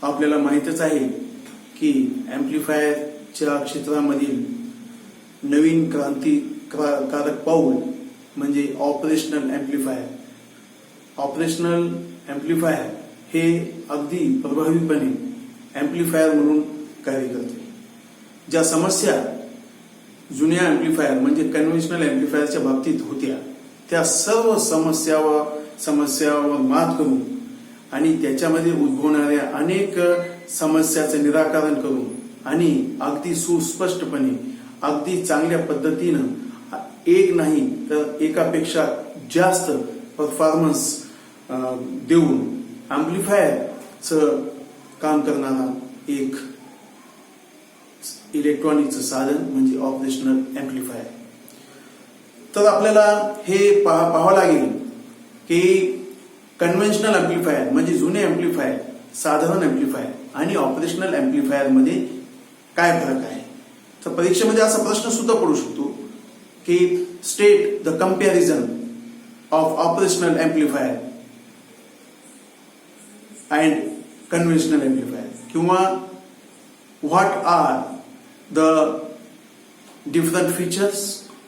आपल्याला माहीतच आहे की ॲम्प्लिफायरच्या क्षेत्रामधील नवीन क्रांतिकारक पाऊल म्हणजे ऑपरेशनल ॲम्प्लिफायर. ऑपरेशनल ॲम्प्लिफायर हे अगदी प्रभावीपणे ॲम्प्लिफायर म्हणून कार्य करते. ज्या समस्या जुन्या ॲम्प्लिफायर म्हणजे कन्व्हेन्शनल ॲम्प्लिफायरच्या बाबतीत होत्या त्या सर्व समस्यावर मात करून आणि त्याच्यामध्ये उद्भवणाऱ्या अनेक समस्याचं निराकरण करून आणि अगदी सुस्पष्टपणे अगदी चांगल्या पद्धतीनं एक नाही तर एकापेक्षा जास्त परफॉर्मन्स देऊन ॲम्प्लिफायरचं काम करणारा एक इलेक्ट्रॉनिकचं साधन म्हणजे ऑपरेशनल ॲम्प्लिफायर. तर आपल्याला हे पाहावं लागेल की कन्व्हेन्शनल ॲम्प्लिफायर म्हणजे जुने ॲम्प्लिफायर, साधारण ॲम्प्लिफायर आणि ऑपरेशनल ॲम्प्लिफायर मध्ये काय फरक आहे. तर परीक्षेमध्ये असा प्रश्न सुद्धा पडू शकतो की state the comparison of operational amplifier and conventional amplifier किंवा what are the different features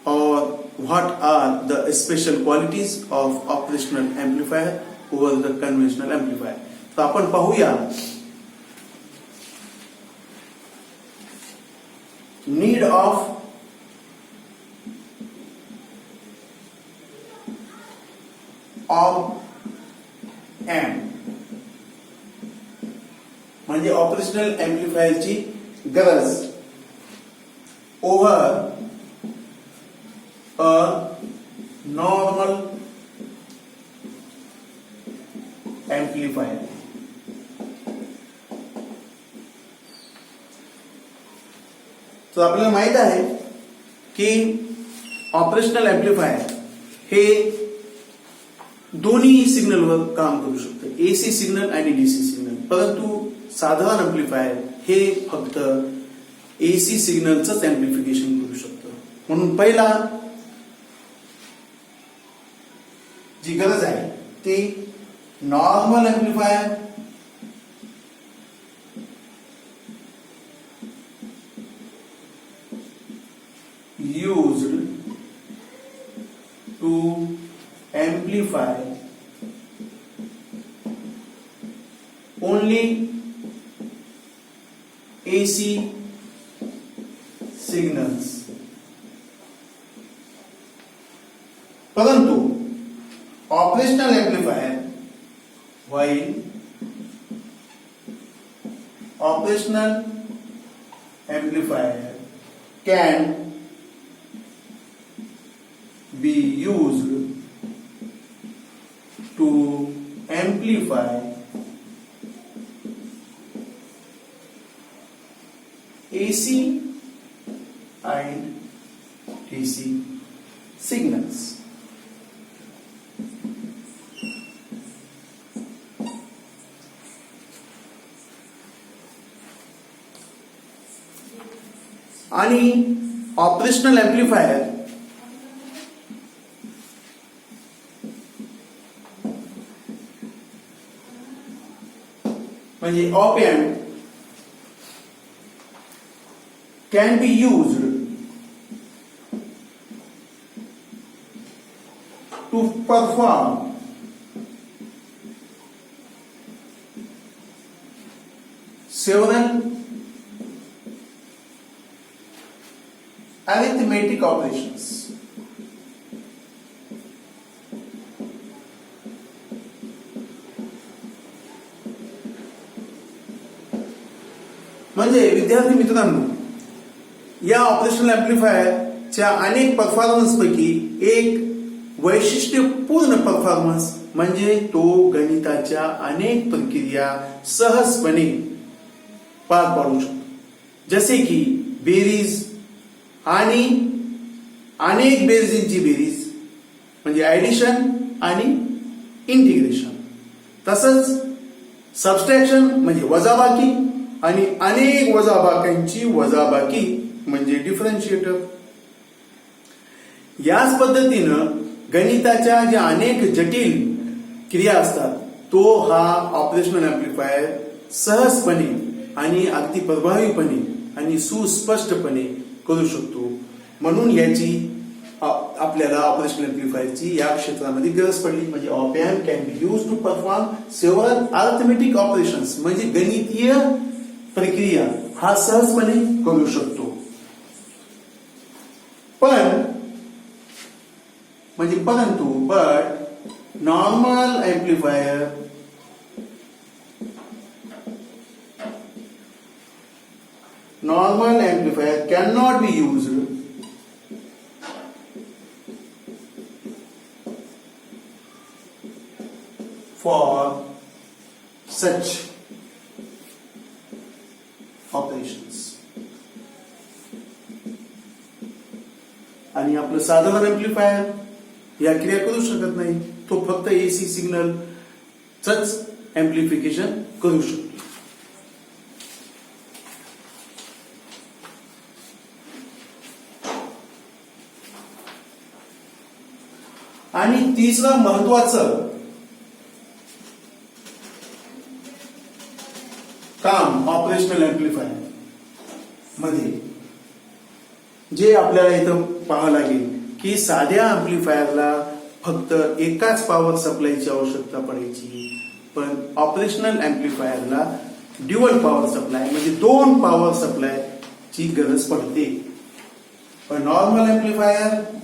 or what are the special qualities of operational amplifier over the conventional amplifier. तर आपण पाहूया need of op amp म्हणजे operational ॲम्प्लिफायरची गरज over a normal amplifier. तर आपल्याला माहित आहे की ऑपरेशनल ॲम्प्लिफायर हे दोन्ही सिग्नलवर काम करू शकतं, एसी सिग्नल आणि डीसी सिग्नल. परंतु साधारण ॲम्प्लिफायर हे फक्त एसी सिग्नलचंच ॲम्प्लिफिकेशन करू शकतं. म्हणून पहिला जी गरज आहे ती normal amplifier used to amplify only AC signals. परंतु operational amplifier while operational amplifier can be used to amplify AC and DC signals. आणि ऑपरेशनल एम्प्लीफायर म्हणजे op amp can be used to perform several arithmetic operations. म्हणजे विद्यार्थी मित्रांनो, या operational ॲम्प्लिफायरच्या अनेक performance पैकी एक वैशिष्ट्यपूर्ण परफॉर्मन्स म्हणजे तो गणिताच्या अनेक प्रक्रिया सहजपणे पार पाडू शकतो, जसे की बेरीज आणि अनेक बेरजींची बेरीज म्हणजे ॲडिशन आणि इंटिग्रेशन, तसंच सबस्ट्रॅक्शन म्हणजे वजाबाकी आणि अनेक वजाबाक्यांची वजाबाकी म्हणजे डिफरन्शिएटर. याच पद्धतीनं गणिताच्या ज्या अनेक जटिल क्रिया असतात तो हा ऑपरेशनल ॲम्प्लिफायर सहजपणे आणि अगदी प्रभावीपणे आणि सुस्पष्टपणे करू शकतो. म्हणून याची आपल्याला ऑपरेशनल एम्प्लिफायरची या क्षेत्रामध्ये गरज पडली. म्हणजे op amp can be use to perform several arithmetic operations, म्हणजे गणितीय प्रक्रिया हा सहजपणे करू शकतो. परंतु normal amplifier can not be used for such operations. आणि आपलं साधारण एम्प्लीफायर या क्रिया करू शकत नाही. तो फक्त एसी सिग्नलच एम्प्लिफिकेशन करू शकतो. आणि तिसरं महत्वाचं काम ऑपरेशनल एम्प्लिफायर मध्ये जे आपल्याला इथं पाहावं लागेल की साध्या एम्प्लिफायरला फक्त एकाच पॉवर सप्लायची आवश्यकता पडायची, पण ऑपरेशनल एम्प्लिफायरला ड्युअल पॉवर सप्लाय म्हणजे 2 पॉवर सप्लाय ची गरज पडते. पण normal amplifier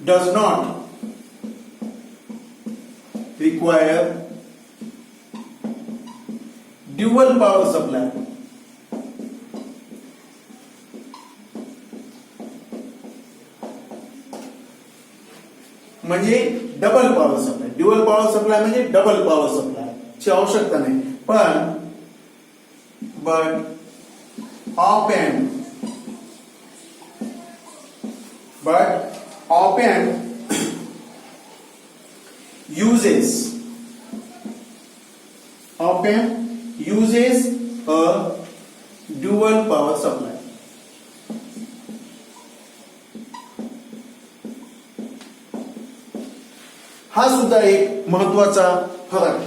does not require dual power supply. म्हणजे double power supply. Dual power supply म्हणजे डबल पॉवर सप्लाय ची आवश्यकता नाही. पण op amp uses a dual power supply. हा सुद्धा एक महत्वाचा फरक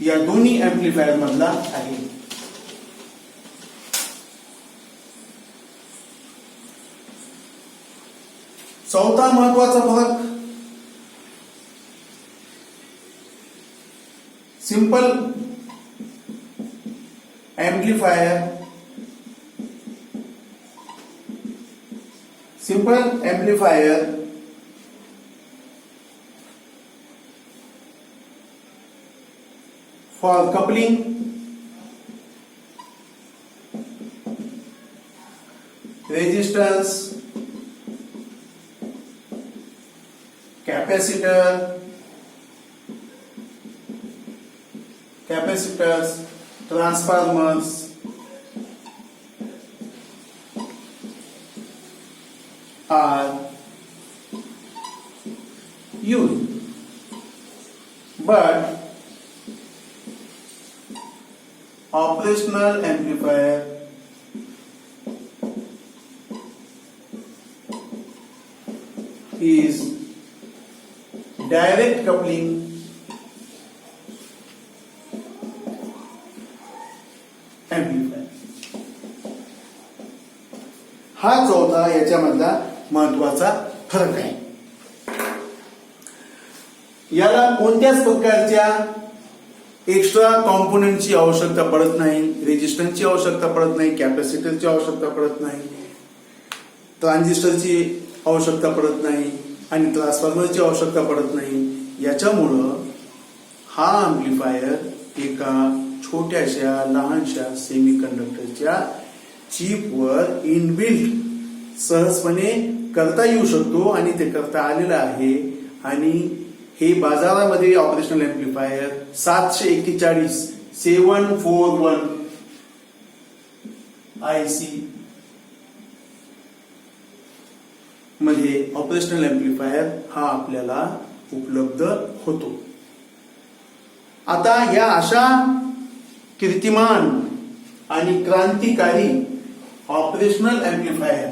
या दोन्ही एम्प्लिफायर मधला आहे. चौथा महत्वाचा फरक simple amplifier for coupling resistance, capacitors, transformers are used, but operational amplifier is direct coupling amplifier. हा चौथा याच्यामधला महत्वाचा फरक आहे. याला कोणत्याच प्रकारच्या एक्स्ट्रा कॉम्पोनंटची आवश्यकता पडत नाही, रेजिस्टन्सची आवश्यकता पडत नाही, कॅपॅसिटरची आवश्यकता पडत नाही, ट्रान्झिस्टरची आवश्यकता पडत नाही आणि ट्रान्सफॉर्मरची आवश्यकता पडत नाही. याच्यामुळं हा एम्प्लिफायर एका छोट्याशा लहानशा सेमीकंडक्टरच्या चिपवर इनबिल्ट सहजपणे करता येऊ शकतो आणि ते करता आलेलं आहे. आणि हे बाजारामध्ये ऑपरेशनल एम्प्लिफायर 741 741 IC मध्ये ऑपरेशनल एम्प्लिफायर हा आपल्याला उपलब्ध होतो. आता या अशा कीर्तिमान आणि क्रांतिकारी ऑपरेशनल एम्प्लिफायर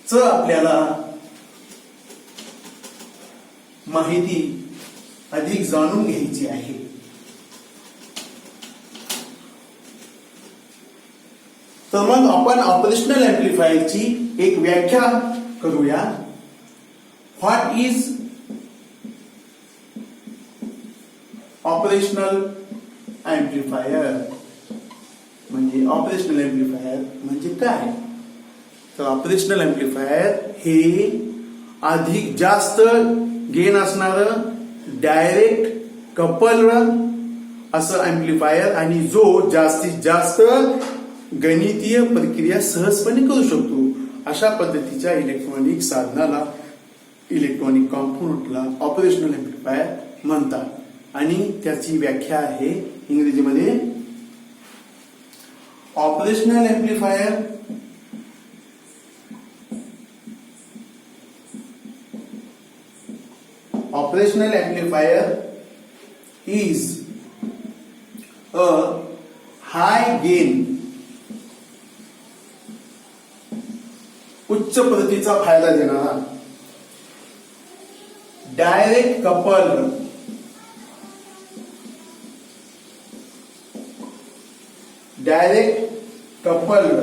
च आपल्याला माहिती अधिक जाणून घ्यायची आहे. तर मग आपण ऑपरेशनल एम्प्लिफायरची एक व्याख्या करूया. What is operational amplifier? म्हणजे ऑपरेशनल एम्प्लिफायर म्हणजे काय? तर ऑपरेशनल एम्प्लिफायर हे अधिक जास्त गेन असणारं डायरेक्ट कपल असं एम्प्लिफायर आणि जो जास्तीत जास्त गणितीय प्रक्रिया सहजपणे करू शकतो अशा पद्धतीच्या इलेक्ट्रॉनिक साधनाला, इलेक्ट्रॉनिक कॉम्पोनंटला ऑपरेशनल एम्प्लिफायर म्हणतात. आणि त्याची व्याख्या आहे इंग्रजीमध्ये operational amplifier Operational amplifier is a high gain, उच्च प्रतीचा फायदा देणारा, direct coupled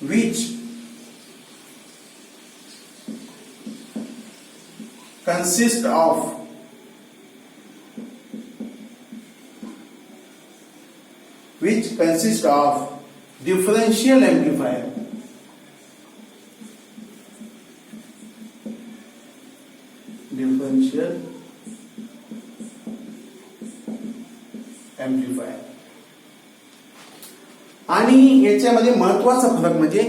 which consist of differential amplifier. आणि याच्यामध्ये महत्वाचा फरक म्हणजे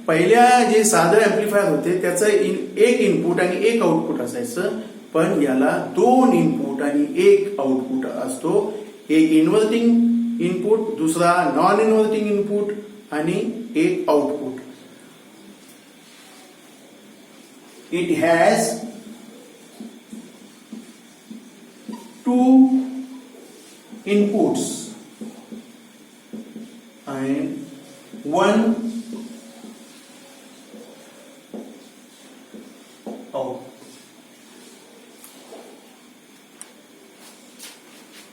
पहिल्या जे साधं एम्प्लिफायर होते त्याचं एक इनपुट आणि एक आउटपुट असायचं, पण याला 2 इनपुट आणि 1 आउटपुट असतो. एक इन्व्हर्टिंग इनपुट, दुसरा नॉन इन्व्हर्टिंग इनपुट आणि एक output. It has 2 inputs and 1 out.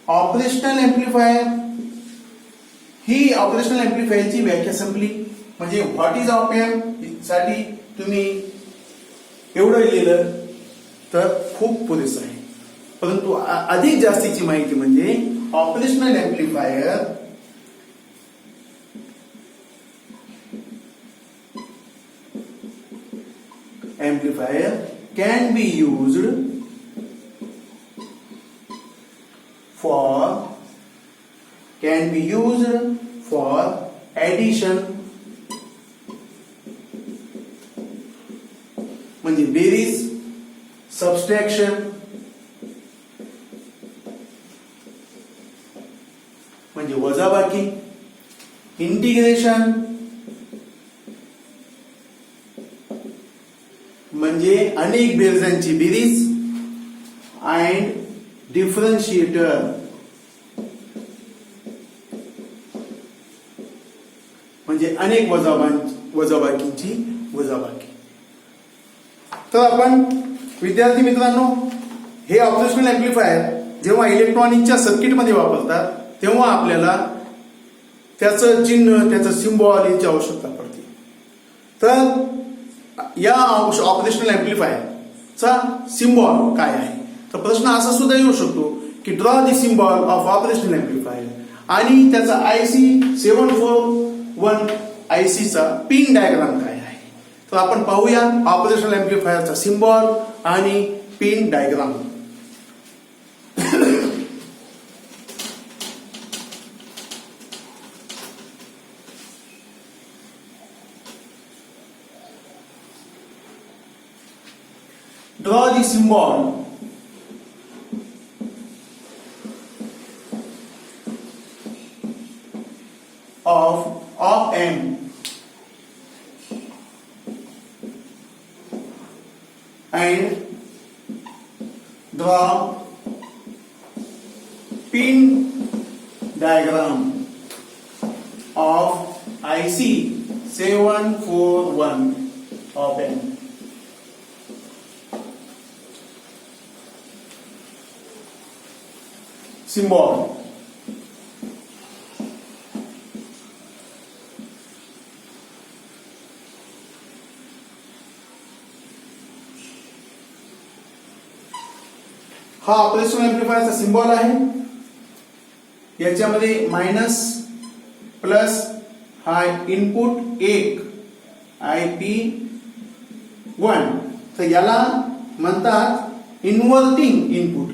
Operational amplifier ही ऑपरेशनल एम्प्लिफायरची व्याख्या संपली. म्हणजे व्हॉट इज ऑप एम्प साठी तुम्ही एवढं लिहिलं तर खूप पुरेसं आहे. परंतु अधिक जास्तीची माहिती म्हणजे operational amplifier can be used for addition म्हणजे बेरीज, सबस्ट्रॅक्शन म्हणजे वजाबाकी, इंटिग्रेशन म्हणजे अनेक बेरजांची बेरीज, अँड डिफरन्शिएटर म्हणजे अनेक वजाबाकींची वजाबाकी. तर आपण विद्यार्थी मित्रांनो, हे ऑपरेशनल एम्प्लिफायर जेव्हा इलेक्ट्रॉनिकच्या सर्किटमध्ये वापरतात तेव्हा आपल्याला त्याचं चिन्ह, त्याचं सिम्बॉल याची आवश्यकता पडते. तर या ऑपरेशनल एम्प्लिफायरचा सिम्बॉल काय आहे? तर प्रश्न असा सुद्धा येऊ शकतो की draw the symbol of operational amplifier, आणि त्याचा IC 741 ICचा पिन डायग्राम काय आहे? तर आपण पाहूया ऑपरेशनल एम्प्लिफायरचा सिम्बॉल आणि pin diagram. Draw the symbol of op-amp and draw pin diagram of IC 741 op-amp. Symbol. हा ऑपरेशनल एम्प्लीफायरचा सिम्बॉल आहे. याच्यामध्ये मायनस प्लस हा इनपुट 1 IP1, तर याला म्हणतात इन्व्हर्टिंग इनपुट.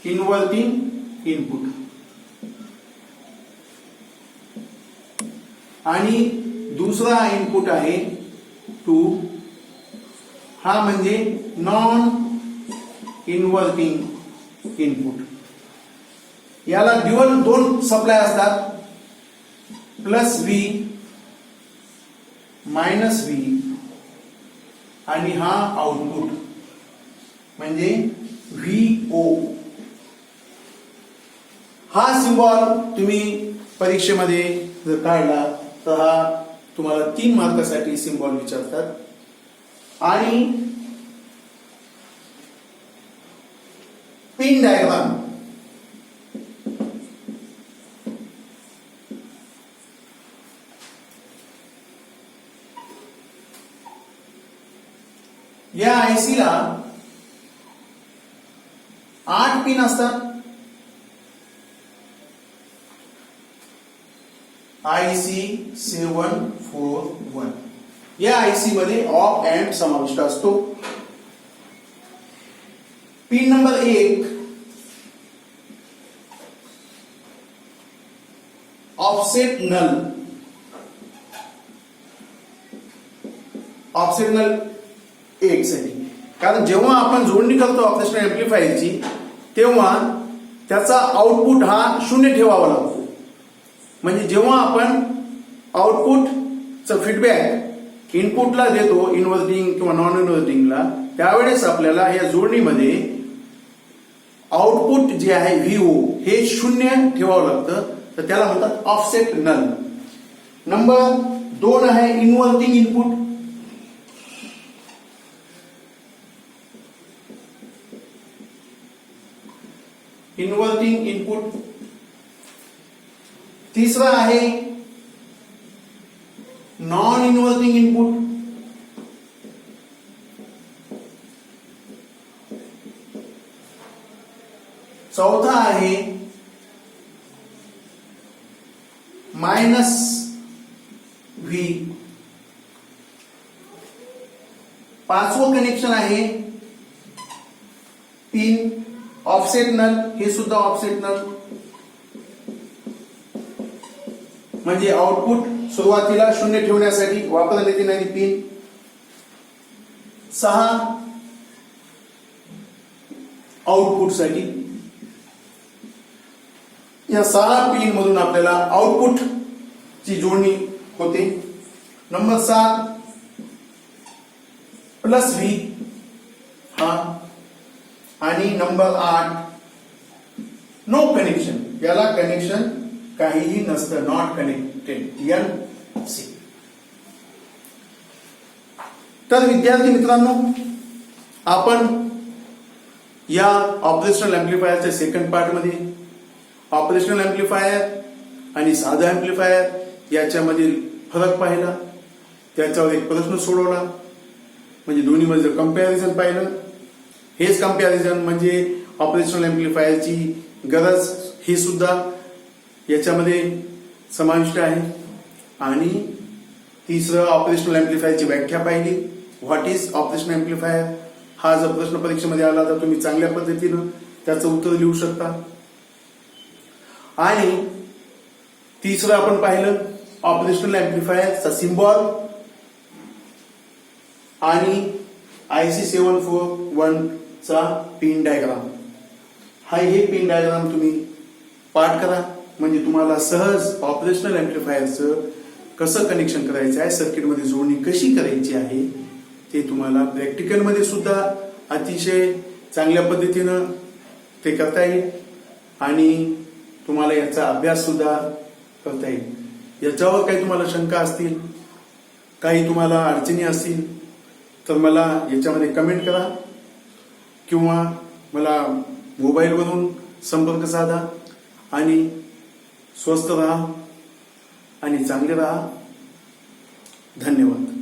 Inverting input. आणि दुसरा इनपुट आहे 2, हा म्हणजे नॉन इन्व्हर्टिंग इनपुट. याला ड्युअल 2 सप्लाय असतात, प्लस V मायनस V, आणि हा आउटपुट म्हणजे VO. हा सिम्बॉल तुम्ही परीक्षेमध्ये जर काढला तर हा तुम्हाला 3 मार्कासाठी सिम्बॉल विचारतात. आणि पिन डायग्राम. या आयसी ला 8 पिन असतात. IC 741. या आयसी मध्ये ऑप एम्प समाविष्ट असतो. Pin number 1 offset null. Offset null 1 साठी, कारण जेव्हा आपण जोडणी करतो ऑपरेशनल एम्प्लीफायरची तेव्हा त्याचा आउटपुट हा 0 ठेवावा लागतो. म्हणजे जेव्हा आपण आउटपुटचा फीडबॅक इनपुटला देतो, इन्व्हर्टिंग किंवा नॉन इन्व्हर्टिंगला, त्यावेळेस आपल्याला या जोडणीमध्ये आउटपुट जे आहे VO हे 0 ठेवावं लागतं. तर त्याला म्हणतात ऑफसेट नल. नंबर 2 आहे इन्व्हर्टिंग इनपुट. Inverting input. तिसरा आहे नॉन इन्व्हर्टिंग इनपुट. चौथा आहे मायनस V. पाचवं कनेक्शन आहे पिन ऑफसेट नल. हे सुद्धा ऑफसेट नल, म्हणजे आउटपुट सुरुवातीला 0 ठेवण्यासाठी वापरण्यात येणारी पिन. 6 आउटपुट साठी. या 6 पिन मधून आपल्याला आउटपुट ची जोडणी होते. नंबर 7 प्लस V हा. आणि नंबर 8 नो कनेक्शन. याला कनेक्शन काहीही नसतं, नॉट कनेक्टेड, NC. तर विद्यार्थी मित्रांनो, आपण या ऑपरेशनल एम्प्लीफायरच्या सेकंड पार्ट मध्ये ऑपरेशनल एम्प्लीफायर आणि साधा एम्प्लीफायर याच्यामधील फरक पाहिला, त्याच्यावर एक प्रश्न सोडवला, म्हणजे दोन्हीमध्ये कंपॅरिझन पाहिलं. हेच कंपॅरिझन म्हणजे ऑपरेशनल एम्प्लीफायरची गरज हे सुद्धा याच्यामध्ये समाविष्ट आहे. आणि तिसरं ऑपरेशनल एम्प्लीफायरची व्याख्या पाहिली, व्हॉट इज ऑपरेशनल एम्प्लीफायर. हा जर प्रश्न परीक्षेमध्ये आला तर तुम्ही चांगल्या पद्धतीनं त्याचं उत्तर लिहू शकता. आणि तिसरं आपण पाहिलं ऑपरेशनल एम्प्लीफायरचा सिम्बॉल आणि IC 741 चा पिन डायग्राम. हे पिन डायग्राम तुम्ही पाठ करा, म्हणजे तुम्हाला सहज ऑपरेशनल एम्प्लीफायरचं कसं कनेक्शन करायचं आहे, सर्किटमध्ये जोडणी कशी करायची आहे ते तुम्हाला प्रॅक्टिकलमध्ये सुद्धा अतिशय चांगल्या पद्धतीनं ते करता येईल. आणि तुम्हाला याचा अभ्यास सुद्धा करता येईल. याच्यावर काही तुम्हाला शंका असतील, काही तुम्हाला अडचणी असतील तर मला याच्यामध्ये कमेंट करा. किंवा मला मोबाईलवरून संपर्क साधा आणि स्वस्थ राहा आणि चांगले राहा. धन्यवाद.